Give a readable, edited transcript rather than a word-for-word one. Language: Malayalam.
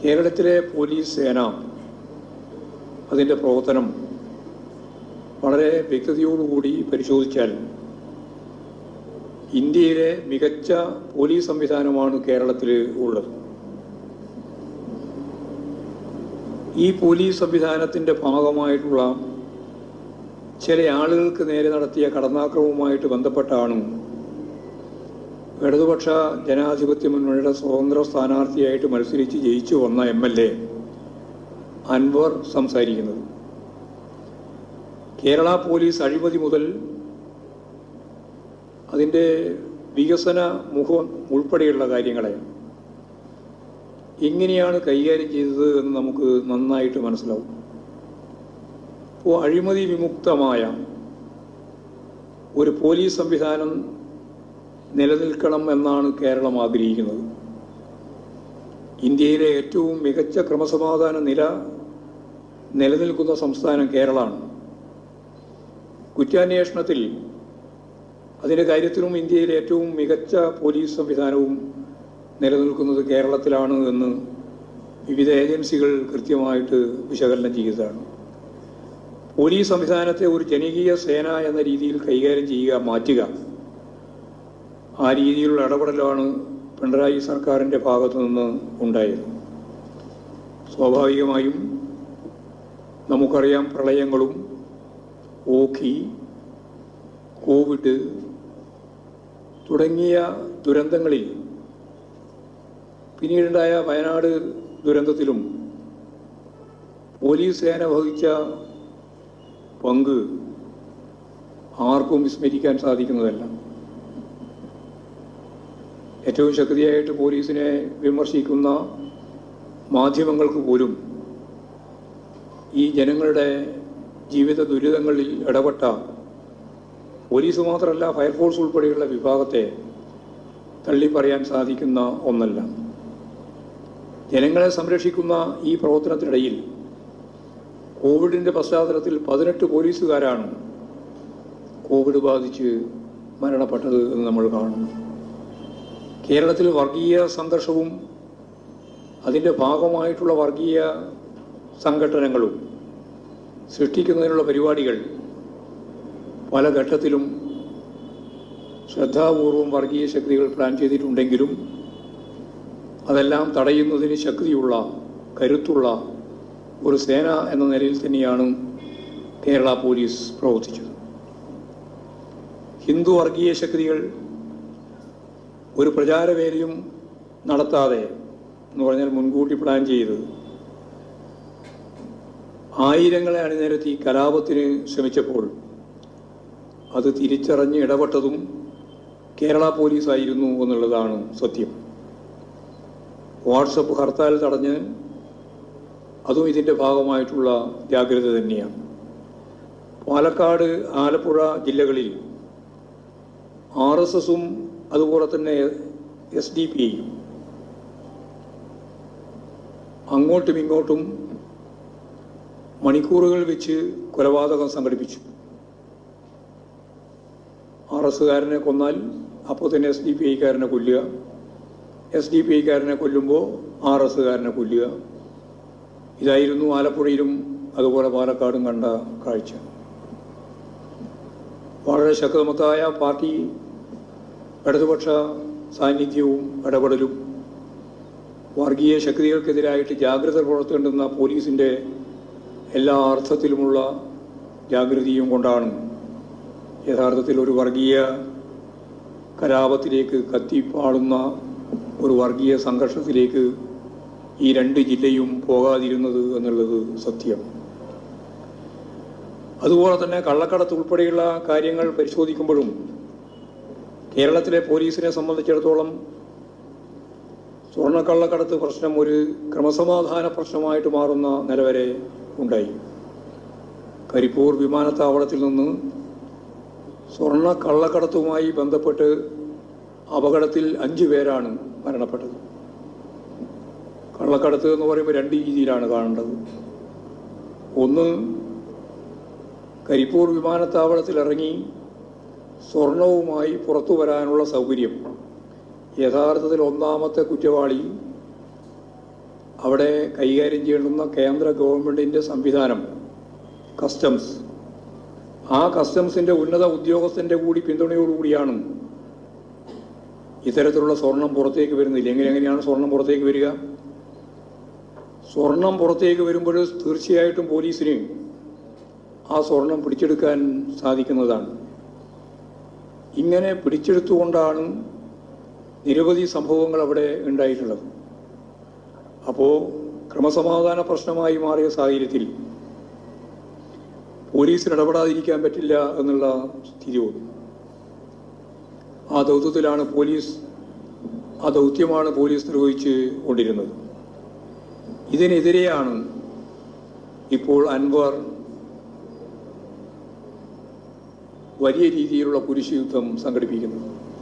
കേരളത്തിലെ പോലീസ് സേന അതിൻ്റെ പ്രവർത്തനം വളരെ വ്യക്തതയോടുകൂടി പരിശോധിച്ചാൽ ഇന്ത്യയിലെ മികച്ച പോലീസ് സംവിധാനമാണ് കേരളത്തിൽ ഉള്ളത്. ഈ പോലീസ് സംവിധാനത്തിൻ്റെ ഭാഗമായിട്ടുള്ള ചില ആളുകൾക്ക് നേരെ നടത്തിയ കടന്നാക്രമവുമായിട്ട് ബന്ധപ്പെട്ടാണ് ഇടതുപക്ഷ ജനാധിപത്യ മുന്നണിയുടെ സ്വതന്ത്ര സ്ഥാനാർത്ഥിയായിട്ട് മത്സരിച്ച് ജയിച്ചു വന്ന MLA അൻവർ സംസാരിക്കുന്നത്. കേരള പോലീസ് അഴിമതി മുതൽ അതിൻ്റെ വികസന മുഖം ഉൾപ്പെടെയുള്ള കാര്യങ്ങളെ എങ്ങനെയാണ് കൈകാര്യം ചെയ്തത് എന്ന് നമുക്ക് നന്നായിട്ട് മനസ്സിലാവും. അപ്പോൾ അഴിമതി വിമുക്തമായ ഒരു പോലീസ് സംവിധാനം നിലനിൽക്കണം എന്നാണ് കേരളം ആഗ്രഹിക്കുന്നത്. ഇന്ത്യയിലെ ഏറ്റവും മികച്ച ക്രമസമാധാന നിലനിൽക്കുന്ന സംസ്ഥാനം കേരളമാണ്. കുറ്റാന്വേഷണത്തിൽ അതിൻ്റെ കാര്യത്തിലും ഇന്ത്യയിലെ ഏറ്റവും മികച്ച പോലീസ് സംവിധാനവും നിലനിൽക്കുന്നത് കേരളത്തിലാണ് എന്ന് വിവിധ ഏജൻസികൾ കൃത്യമായിട്ട് വിശകലനം ചെയ്തതാണ്. പോലീസ് സംവിധാനത്തെ ഒരു ജനകീയ സേന എന്ന രീതിയിൽ കൈകാര്യം ചെയ്യുക, മാറ്റുക, ആ രീതിയിലുള്ള ഇടപെടലാണ് പിണറായി സർക്കാരിൻ്റെ ഭാഗത്തു നിന്ന് ഉണ്ടായത്. സ്വാഭാവികമായും നമുക്കറിയാം, പ്രളയങ്ങളും ഓഖി, കോവിഡ് തുടങ്ങിയ ദുരന്തങ്ങളിൽ, പിന്നീടുണ്ടായ വയനാട് ദുരന്തത്തിലും പോലീസ് സേന വഹിച്ച പങ്ക് ആർക്കും വിസ്മരിക്കാൻ സാധിക്കുന്നതല്ല. ഏറ്റവും ശക്തിയായിട്ട് പോലീസിനെ വിമർശിക്കുന്ന മാധ്യമങ്ങൾക്ക് പോലും ഈ ജനങ്ങളുടെ ജീവിത ദുരിതങ്ങളിൽ ഇടപെട്ട പോലീസ് മാത്രമല്ല, ഫയർഫോഴ്സ് ഉൾപ്പെടെയുള്ള വിഭാഗത്തെ തള്ളിപ്പറയാൻ സാധിക്കുന്ന ഒന്നല്ല. ജനങ്ങളെ സംരക്ഷിക്കുന്ന ഈ പ്രവർത്തനത്തിനിടയിൽ കോവിഡിൻ്റെ പശ്ചാത്തലത്തിൽ 18 പോലീസുകാരാണ് കോവിഡ് ബാധിച്ച് മരണപ്പെട്ടത് എന്ന് നമ്മൾ കാണുന്നു. കേരളത്തിൽ വർഗീയ സംഘർഷവും അതിൻ്റെ ഭാഗമായിട്ടുള്ള വർഗീയ സംഘടനകളും സൃഷ്ടിക്കുന്നതിനുള്ള പരിപാടികൾ പല ഘട്ടത്തിലും ശ്രദ്ധാപൂർവം വർഗീയ ശക്തികൾ പ്ലാൻ ചെയ്തിട്ടുണ്ടെങ്കിലും അതെല്ലാം തടയുന്നതിന് ശക്തിയുള്ള, കരുത്തുള്ള ഒരു സേന എന്ന നിലയിൽ തന്നെയാണ് കേരള പോലീസ് പ്രവർത്തിച്ചത്. ഹിന്ദു വർഗീയ ശക്തികൾ ഒരു പ്രചാരവേലയും നടത്താതെ, എന്ന് പറഞ്ഞാൽ മുൻകൂട്ടി പ്ലാൻ ചെയ്ത് ആയിരങ്ങളെ അണിനിരത്തി കലാപത്തിന് ശ്രമിച്ചപ്പോൾ അത് തിരിച്ചറിഞ്ഞ് ഇടപെട്ടതും കേരള പോലീസായിരുന്നു എന്നുള്ളതാണ് സത്യം. വാട്സപ്പ് ഹർത്താൽ തടഞ്ഞ് അതും ഇതിൻ്റെ ഭാഗമായിട്ടുള്ള ജാഗ്രത തന്നെയാണ്. പാലക്കാട്, ആലപ്പുഴ ജില്ലകളിൽ RSSും അതുപോലെ തന്നെ SDPIയും അങ്ങോട്ടും ഇങ്ങോട്ടും മണിക്കൂറുകൾ വെച്ച് കൊലപാതകം സംഘടിപ്പിച്ചു. RSകാരനെ കൊന്നാൽ അപ്പോൾ തന്നെ SDPIക്കാരനെ കൊല്ലുക, SDPIക്കാരനെ കൊല്ലുമ്പോൾ RSകാരനെ കൊല്ലുക. ഇതായിരുന്നു ആലപ്പുഴയിലും അതുപോലെ പാലക്കാടും കണ്ട കാഴ്ച. വളരെ ശക്തമത്തായ പാർട്ടി ഇടതുപക്ഷ സാന്നിധ്യവും ഇടപെടലും വർഗീയ ശക്തികൾക്കെതിരായിട്ട് ജാഗ്രത പുലർത്തേണ്ടുന്ന പോലീസിൻ്റെ എല്ലാ അർത്ഥത്തിലുമുള്ള ജാഗ്രതയും കൊണ്ടാണ് യഥാർത്ഥത്തിൽ ഒരു വർഗീയ കലാപത്തിലേക്ക് കത്തിപ്പാളുന്ന ഒരു വർഗീയ സംഘർഷത്തിലേക്ക് ഈ 2 ജില്ലയും പോകാതിരുന്നത് എന്നുള്ളത് സത്യം. അതുപോലെ തന്നെ കള്ളക്കടത്ത് ഉൾപ്പെടെയുള്ള കാര്യങ്ങൾ പരിശോധിക്കുമ്പോഴും കേരളത്തിലെ പോലീസിനെ സംബന്ധിച്ചിടത്തോളം സ്വർണ്ണക്കള്ളക്കടത്ത് പ്രശ്നം ഒരു ക്രമസമാധാന പ്രശ്നമായിട്ട് മാറുന്ന നില വരെ ഉണ്ടായി. കരിപ്പൂർ വിമാനത്താവളത്തിൽ നിന്ന് സ്വർണ്ണക്കള്ളക്കടത്തുമായി ബന്ധപ്പെട്ട് അപകടത്തിൽ 5 പേരാണ് മരണപ്പെട്ടത്. കള്ളക്കടത്ത് എന്ന് പറയുമ്പോൾ 2 രീതിയിലാണ് കാണേണ്ടത്. ഒന്ന്, കരിപ്പൂർ വിമാനത്താവളത്തിൽ ഇറങ്ങി സ്വർണവുമായി പുറത്തു വരാനുള്ള സൗകര്യം യഥാർത്ഥത്തിൽ ഒന്നാമത്തെ കുറ്റവാളി അവിടെ കൈകാര്യം ചെയ്യേണ്ടുന്ന കേന്ദ്ര ഗവൺമെൻറ്റിൻ്റെ സംവിധാനം കസ്റ്റംസ്, ആ കസ്റ്റംസിൻ്റെ ഉന്നത ഉദ്യോഗസ്ഥൻ്റെ കൂടി പിന്തുണയോടുകൂടിയാണ് ഇത്തരത്തിലുള്ള സ്വർണം പുറത്തേക്ക് വരുന്നില്ല. എങ്ങനെയാണ് സ്വർണം പുറത്തേക്ക് വരിക? സ്വർണം പുറത്തേക്ക് വരുമ്പോൾ തീർച്ചയായിട്ടും പോലീസിന് ആ സ്വർണം പിടിച്ചെടുക്കാൻ സാധിക്കുന്നതാണ്. ഇങ്ങനെ പിടിച്ചെടുത്തുകൊണ്ടാണ് നിരവധി സംഭവങ്ങൾ അവിടെ ഉണ്ടായിട്ടുള്ളത്. അപ്പോൾ ക്രമസമാധാന പ്രശ്നമായി മാറിയ സാഹചര്യത്തിൽ പോലീസിന് ഇടപെടാതിരിക്കാൻ പറ്റില്ല എന്നുള്ള സ്ഥിതി വന്നു. ആ ദൗത്യമാണ് പോലീസ് നിർവഹിച്ച് കൊണ്ടിരുന്നത്. ഇതിനെതിരെയാണ് ഇപ്പോൾ അൻവർ വലിയ രീതിയിലുള്ള കുരിശുയുദ്ധം സംഘടിപ്പിക്കുന്നത്.